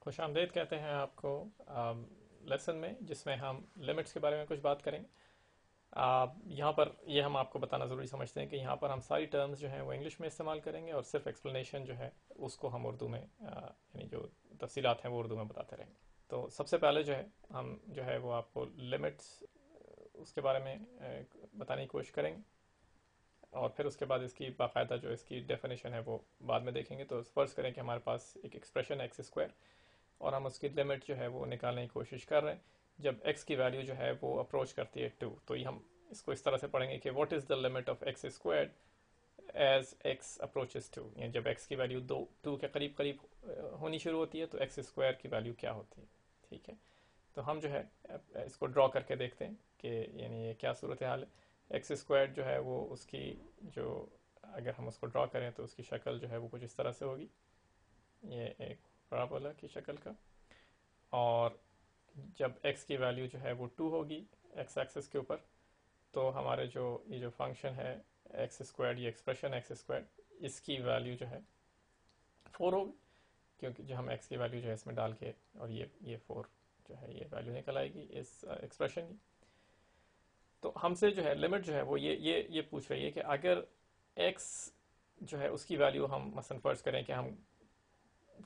खुशामदीद कहते हैं आपको लेसन में, जिसमें हम लिमिट्स के बारे में कुछ बात करेंगे। यहाँ पर ये हम आपको बताना ज़रूरी समझते हैं कि यहाँ पर हम सारी टर्म्स जो हैं वो इंग्लिश में इस्तेमाल करेंगे और सिर्फ एक्सप्लेनेशन जो है उसको हम उर्दू में यानी जो तफसीलात हैं वो उर्दू में बताते रहेंगे। तो सबसे पहले जो है हम जो है वो आपको लिमिट्स उसके बारे में बताने की कोशिश करेंगे, और फिर उसके बाद इसकी बाकायदा जो इसकी डेफिनेशन है वो बाद में देखेंगे। तो फर्ज करें कि हमारे पास एक एक्सप्रेशन है एक्स स्क्वायर, और हम उसकी लिमिट जो है वो निकालने की कोशिश कर रहे हैं। जब x की वैल्यू जो है वो अप्रोच करती है 2, तो ये हम इसको इस तरह से पढ़ेंगे कि what is the limit of x squared as x approaches 2, यानी जब x की वैल्यू 2 के करीब करीब होनी शुरू होती है तो एक्स स्क्वायर की वैल्यू क्या होती है। ठीक है, तो हम जो है इसको ड्रॉ करके देखते हैं कि यानी ये क्या सूरत हाल है। एक्स स्क्वायर जो है वो उसकी जो, अगर हम उसको ड्रॉ करें तो उसकी शक्ल जो है वो कुछ इस तरह से होगी, ये एक पैराबोला की शक्ल का। और जब x की वैल्यू जो है वो 2 होगी x एक्सिस के ऊपर, तो हमारे जो ये जो फंक्शन है एक्स स्क्वायर, ये एक्सप्रेशन एक्स स्क्वायर, इसकी वैल्यू जो है 4 होगी, क्योंकि जो हम x की वैल्यू जो है इसमें डाल के, और ये 4 जो है ये वैल्यू निकल आएगी इस एक्सप्रेशन की। तो हमसे जो है लिमिट जो है वो ये पूछ रही है कि अगर x जो है उसकी वैल्यू हम मसलन फर्ज करें कि हम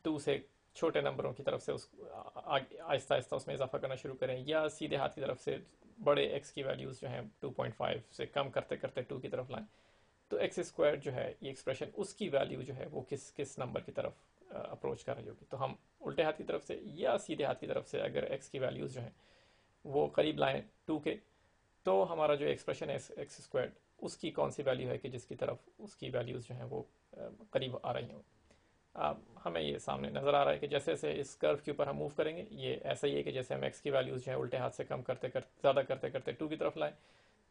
2 से छोटे नंबरों की तरफ से उस आहिस्ता आहिस्ता उसमें इजाफा करना शुरू करें, या सीधे हाथ की तरफ से बड़े x की वैल्यूज़ जो हैं 2.5 से कम करते करते 2 की तरफ लाएं, तो एक्स स्क्वायर जो है ये एक्सप्रेशन उसकी वैल्यू जो है वो किस किस नंबर की तरफ अप्रोच कर रही होगी। तो हम उल्टे हाथ की तरफ से या सीधे हाथ की तरफ से अगर x की वैल्यूज़ जो हैं वो करीब लाएं 2 के, तो हमारा जो एक्सप्रेशन है एक्स स्क्वायर उसकी कौन सी वैल्यू है कि जिसकी तरफ उसकी वैल्यूज़ जो हैं वो करीब आ रही हों। हमें ये सामने नज़र आ रहा है कि जैसे जैसे इस कर्व के ऊपर हम मूव करेंगे, ये ऐसा ही है कि जैसे हम एक्स की वैल्यूज़ जो है उल्टे हाथ से कम करते करते ज़्यादा करते करते 2 की तरफ लाएं,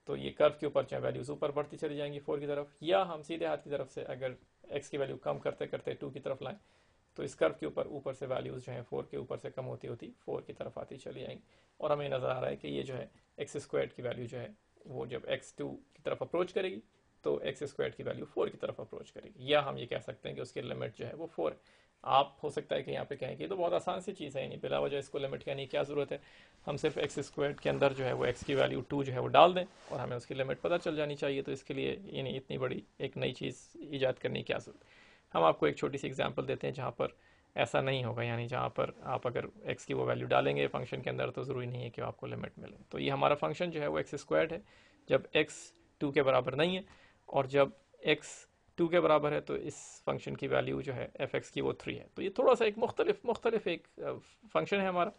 तो ये कर्व के ऊपर जो है वैल्यूज़ ऊपर बढ़ती चली जाएंगी 4 की तरफ। या हम सीधे हाथ की तरफ से अगर एक्स की वैल्यू कम करते करते 2 की तरफ लाएं, तो इस कर्व के ऊपर से वैल्यूज़ जो है 4 के ऊपर से कम होती होती 4 की तरफ आती चली जाएंगी। और हमें नज़र आ रहा है कि ये जो है एक्स स्क्वायर की वैल्यू जो है वो जब एक्स 2 की तरफ अप्रोच करेगी तो एक्स स्क्वायर की वैल्यू 4 की तरफ अप्रोच करेगी, या हम ये कह सकते हैं कि उसकी लिमिट जो है वो 4 है। आप हो सकता है कि यहाँ पे कहें कि ये तो बहुत आसान सी चीज़ है, नहीं बिला वजह इसको लिमिट कहने की क्या ज़रूरत है, हम सिर्फ एक्स स्क्वायर के अंदर जो है वो एक्स की वैल्यू 2 जो है वो डाल दें और हमें उसकी लिमिट पता चल जानी चाहिए। तो इसके लिए यानी इतनी बड़ी एक नई चीज़ ईजाद करने की क्या ज़रूरत। हम आपको एक छोटी सी एग्जांपल देते हैं जहाँ पर ऐसा नहीं होगा, यानी जहाँ पर आप अगर एक्स की वो वैल्यू डालेंगे फंक्शन के अंदर तो ज़रूरी नहीं है कि आपको लिमिट मिले। तो ये हमारा फंक्शन जो है वो एक्स स्क्वायर्ड है जब एक्स 2 के बराबर नहीं है, और जब एक्स 2 के बराबर है तो इस फंक्शन की वैल्यू जो है एफ एक्स की वो 3 है। तो ये थोड़ा सा एक मुख्तलिफ एक फंक्शन है हमारा,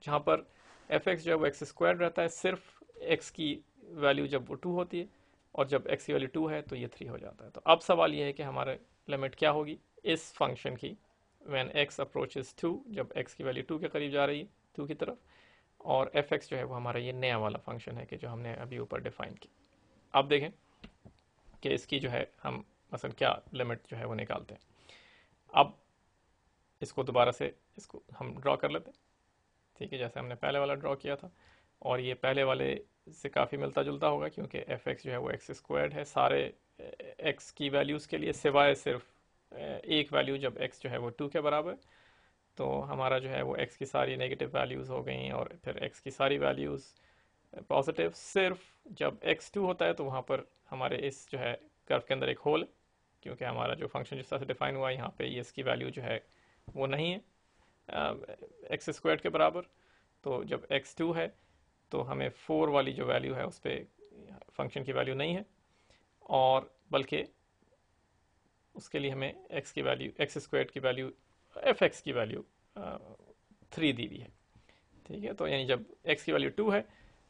जहाँ पर एफ एक्स जो है वो एक्स स्क्वायर रहता है सिर्फ एक्स की वैल्यू जब वो 2 होती है, और जब एक्स की वैल्यू 2 है तो ये 3 हो जाता है। तो अब सवाल ये है कि हमारे लिमिट क्या होगी इस फंक्शन की व्हेन x अप्रोचेस 2, जब x की वैल्यू 2 के करीब जा रही है 2 की तरफ, और एफ एक्स जो है वो हमारा ये नया वाला फंक्शन है कि जो हमने अभी ऊपर डिफाइन किया। अब देखें कि इसकी जो है हम मसलन क्या लिमिट जो है वो निकालते हैं। अब इसको दोबारा से इसको हम ड्रॉ कर लेते हैं, ठीक है, जैसे हमने पहले वाला ड्रॉ किया था। और ये पहले वाले से काफ़ी मिलता जुलता होगा, क्योंकि एफ एक्स जो है वो एक्स स्क्वायर्ड है सारे एक्स की वैल्यूज़ के लिए, सिवाय सिर्फ एक वैल्यू जब एक्स जो है वो 2 के बराबर। तो हमारा जो है वो एक्स की सारी नेगेटिव वैल्यूज़ हो गई, और फिर एक्स की सारी वैल्यूज़ पॉजिटिव। सिर्फ जब एक्स 2 होता है तो वहाँ पर हमारे इस जो है कर्व के अंदर एक होल, क्योंकि हमारा जो फंक्शन जिस तरह से डिफाइन हुआ है यहाँ पे ये इसकी वैल्यू जो है वो नहीं है एक्स स्क्वायर के बराबर। तो जब एक्स 2 है तो हमें 4 वाली जो वैल्यू है उस पर फंक्शन की वैल्यू नहीं है, और बल्कि उसके लिए हमें एक्स की वैल्यू एक्स स्क्वायर की वैल्यू एफ एक्स की वैल्यू 3 दी हुई है। ठीक है, तो यानी जब एक्स की वैल्यू 2 है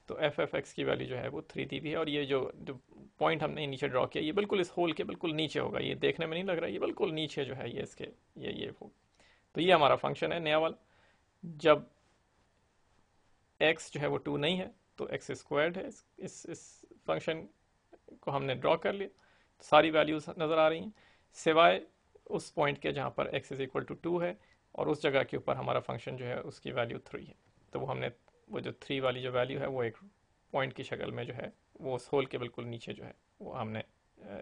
तो एफ एफ एक्स की वैल्यू जो है वो 3 दी हुई है। और ये जो पॉइंट हमने नीचे ड्रॉ किया ये बिल्कुल इस होल के बिल्कुल नीचे होगा, ये देखने में नहीं लग रहा, ये बिल्कुल नीचे जो है ये इसके ये हो। तो ये हमारा फंक्शन है नया वाला। जब x जो है वो 2 नहीं है तो एक्स स्क्वायर्ड है, इस फंक्शन को हमने ड्रॉ कर लिया, तो सारी वैल्यूज नज़र आ रही हैं सिवाय उस पॉइंट के जहाँ पर x इज इक्वल टू 2 है, और उस जगह के ऊपर हमारा फंक्शन जो है उसकी वैल्यू 3 है। तो वो हमने वो जो 3 वाली जो वैल्यू है वो एक पॉइंट की शक्ल में जो है वो उस होल के बिल्कुल नीचे जो है वो हमने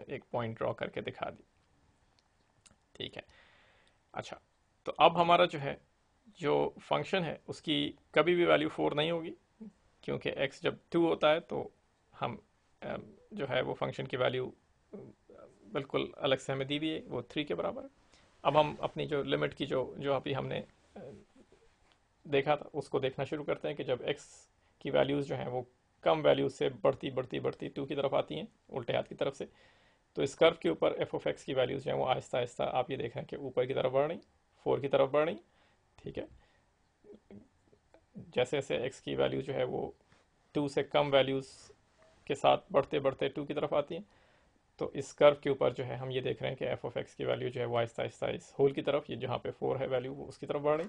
एक पॉइंट ड्रॉ करके दिखा दी। ठीक है, अच्छा, तो अब हमारा जो है जो फंक्शन है उसकी कभी भी वैल्यू 4 नहीं होगी, क्योंकि x जब 2 होता है तो हम जो है वो फंक्शन की वैल्यू बिल्कुल अलग से हमें दी हुई है, वो 3 के बराबर है। अब हम अपनी जो लिमिट की जो जो अभी हमने देखा था उसको देखना शुरू करते हैं कि जब x की वैल्यूज़ जो हैं वो कम वैल्यूज से बढ़ती बढ़ती बढ़ती 2 की तरफ आती हैं उल्टे हाथ की तरफ से, तो इस कर्व के ऊपर एफ ऑफ एक्स की वैल्यूज़ जो हैं वो आहिस्ता आहिस्ता आप ये देख रहे हैं कि ऊपर की तरफ बढ़ रही, 4 की तरफ बढ़ रही। ठीक है, जैसे जैसे एक्स की वैल्यू जो है वो 2 से कम वैल्यूज़ के साथ बढ़ते बढ़ते 2 की तरफ आती हैं, तो इस कर्व के ऊपर जो है हम ये देख रहे हैं कि एफ ऑफ एक्स की वैल्यू जो है वो आहिस्ता आहिस्ता इस होल की तरफ, ये जहाँ पे 4 है वैल्यू, वो उसकी तरफ बढ़ रही।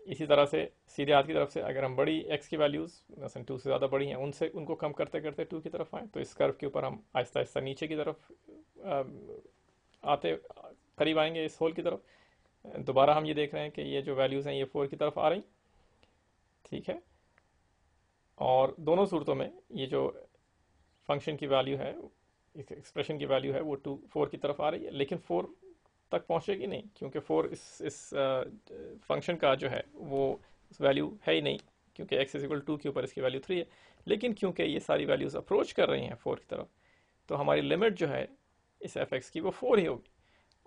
इसी तरह से सीधे हाथ की तरफ से अगर हम बड़ी x की वैल्यूज़ मसलन 2 से ज़्यादा बड़ी हैं उनसे उनको कम करते करते 2 की तरफ आए, तो इस कर्व के ऊपर हम आहिस्ता आहिस्ता नीचे की तरफ आते करीब आएंगे इस होल की तरफ। दोबारा हम ये देख रहे हैं कि ये जो वैल्यूज़ हैं ये 4 की तरफ आ रही। ठीक है, और दोनों सूरतों में ये जो फंक्शन की वैल्यू है, इस एक्सप्रेशन की वैल्यू है वो 4 की तरफ आ रही है, लेकिन 4 तक पहुंचेगी नहीं, क्योंकि 4 इस फंक्शन का जो है वो वैल्यू है ही नहीं, क्योंकि x इज इक्वल 2 के ऊपर इसकी वैल्यू 3 है। लेकिन क्योंकि ये सारी वैल्यूज अप्रोच कर रही हैं 4 की तरफ, तो हमारी लिमिट जो है इस एफ एक्स की वो 4 ही होगी,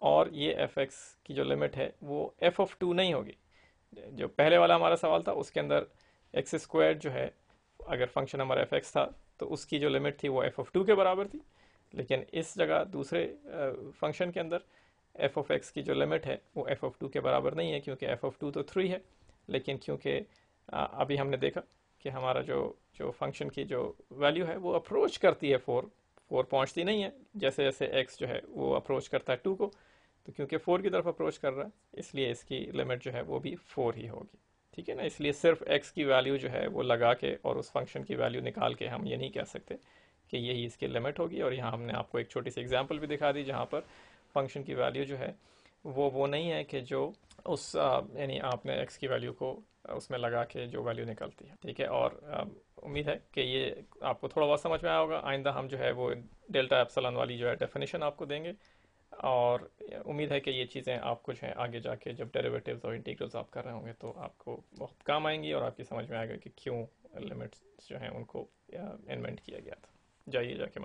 और ये एफ एक्स की जो लिमिट है वो एफ ऑफ 2 नहीं होगी। जो पहले वाला हमारा सवाल था उसके अंदर एक्स स्क्वायर जो है, अगर फंक्शन हमारा एफ एक्स था तो उसकी जो लिमिट थी वो एफ ऑफ 2 के बराबर थी, लेकिन इस जगह दूसरे फंक्शन के अंदर एफ ऑफ एक्स की जो लिमिट है वो एफ ऑफ 2 के बराबर नहीं है, क्योंकि एफ ऑफ 2 तो 3 है, लेकिन क्योंकि अभी हमने देखा कि हमारा जो जो फंक्शन की जो वैल्यू है वो अप्रोच करती है 4 पहुंचती नहीं है, जैसे जैसे एक्स जो है वो अप्रोच करता है 2 को, तो क्योंकि 4 की तरफ अप्रोच कर रहा है इसलिए इसकी लिमिट जो है वो भी 4 ही होगी। ठीक है ना, इसलिए सिर्फ x की वैल्यू जो है वो लगा के और उस फंक्शन की वैल्यू निकाल के हम ये नहीं कह सकते कि यही इसकी लिमिट होगी। और यहाँ हमने आपको एक छोटी सी एग्जांपल भी दिखा दी जहाँ पर फंक्शन की वैल्यू जो है वो नहीं है कि जो उस यानी आपने x की वैल्यू को उसमें लगा के जो वैल्यू निकलती है। ठीक है, और उम्मीद है कि ये आपको थोड़ा बहुत समझ में आया होगा। आइंदा हम जो है वो डेल्टा एप्सिलॉन वाली जो है डेफिनेशन आपको देंगे, और उम्मीद है कि ये चीज़ें आपको जो है आगे जाके जब डेरिवेटिव्स और इंटीग्रल्स आप कर रहे होंगे तो आपको बहुत काम आएंगी, और आपकी समझ में आएगा कि क्यों लिमिट्स जो हैं उनको इन्वेंट किया गया था। जाइए जाके